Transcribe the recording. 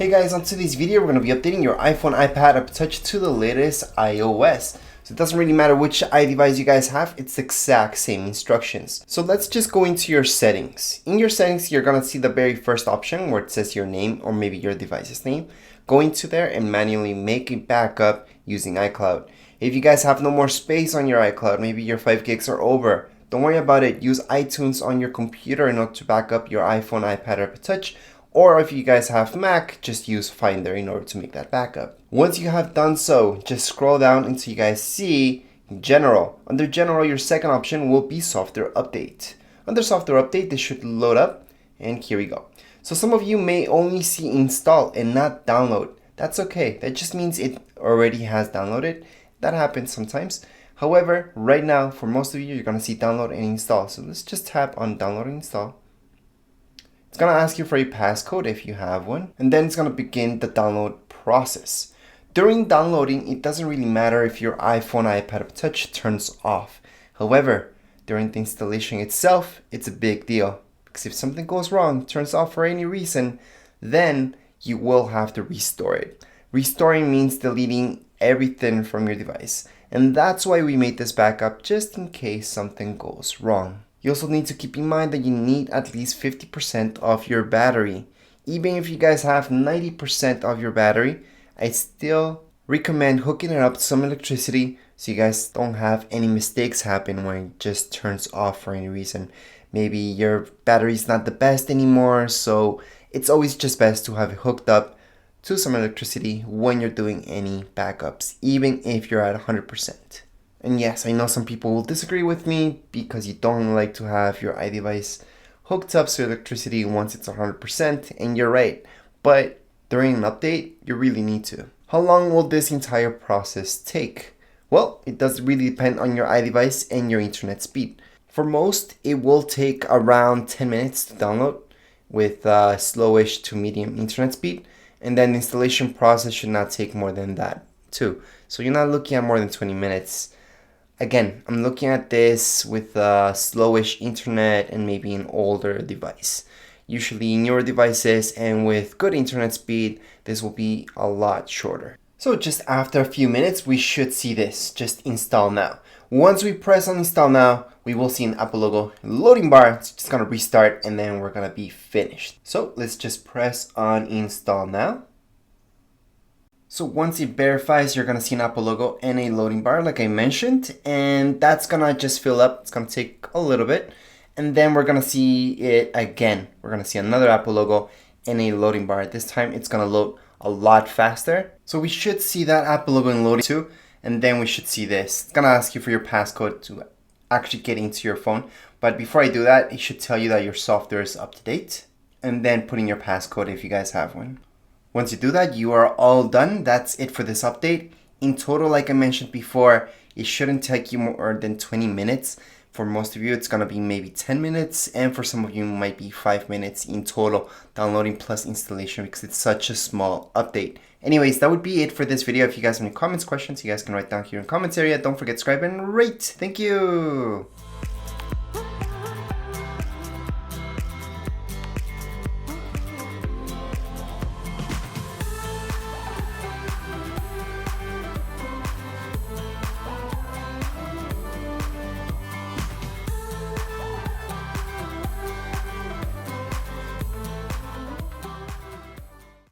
Hey guys, on today's video we're going to be updating your iPhone, iPad, or Touch to the latest iOS. So it doesn't really matter which iDevice you guys have, it's the exact same instructions. So let's just go into your settings. In your settings, you're going to see the very first option where it says your name or maybe your device's name. Go into there and manually make a backup using iCloud. If you guys have no more space on your iCloud, maybe your 5 gigs are over, don't worry about it. Use iTunes on your computer in order to back up your iPhone, iPad, or Touch. Or if you guys have Mac, just use Finder in order to make that backup. Once you have done so, just scroll down until you guys see General. Under General, your second option will be Software Update. Under Software Update, this should load up, and here we go. So some of you may only see Install and not Download. That's okay. That just means it already has downloaded. That happens sometimes. However, right now, for most of you, you're going to see Download and Install. So let's just tap on Download and Install. It's going to ask you for a passcode if you have one, and then it's going to begin the download process. During downloading, it doesn't really matter if your iPhone, iPad, or Touch turns off. However, during the installation itself, it's a big deal, because if something goes wrong, turns off for any reason, then you will have to restore it. Restoring means deleting everything from your device, and that's why we made this backup just in case something goes wrong. You also need to keep in mind that you need at least 50% of your battery. Even if you guys have 90% of your battery, I still recommend hooking it up to some electricity so you guys don't have any mistakes happen when it just turns off for any reason. Maybe your battery's not the best anymore, so it's always just best to have it hooked up to some electricity when you're doing any backups, even if you're at 100%. And yes, I know some people will disagree with me because you don't like to have your iDevice hooked up to electricity once it's 100%, and you're right. But during an update, you really need to. How long will this entire process take? Well, it does really depend on your iDevice and your internet speed. For most, it will take around 10 minutes to download with slowish to medium internet speed. And then the installation process should not take more than that too. So you're not looking at more than 20 minutes. Again, I'm looking at this with a slowish internet and maybe an older device. Usually newer devices and with good internet speed, this will be a lot shorter. So just after a few minutes, we should see this. Just install now. Once we press on install now, we will see an Apple logo loading bar. It's just gonna restart and then we're gonna be finished. So let's just press on install now. So once it verifies, you're gonna see an Apple logo and a loading bar like I mentioned, and that's gonna just fill up. It's gonna take a little bit, and then we're gonna see it again. We're gonna see another Apple logo and a loading bar. This time it's gonna load a lot faster. So we should see that Apple logo and loading too, and then we should see this. It's gonna ask you for your passcode to actually get into your phone. But before I do that, it should tell you that your software is up to date, and then put in your passcode if you guys have one. Once you do that, you are all done. That's it for this update. In total, like I mentioned before, it shouldn't take you more than 20 minutes. For most of you, it's gonna be maybe 10 minutes, and for some of you, it might be 5 minutes in total, downloading plus installation, because it's such a small update. Anyways, that would be it for this video. If you guys have any comments, questions, you guys can write down here in the comments area. Don't forget to subscribe and rate. Thank you.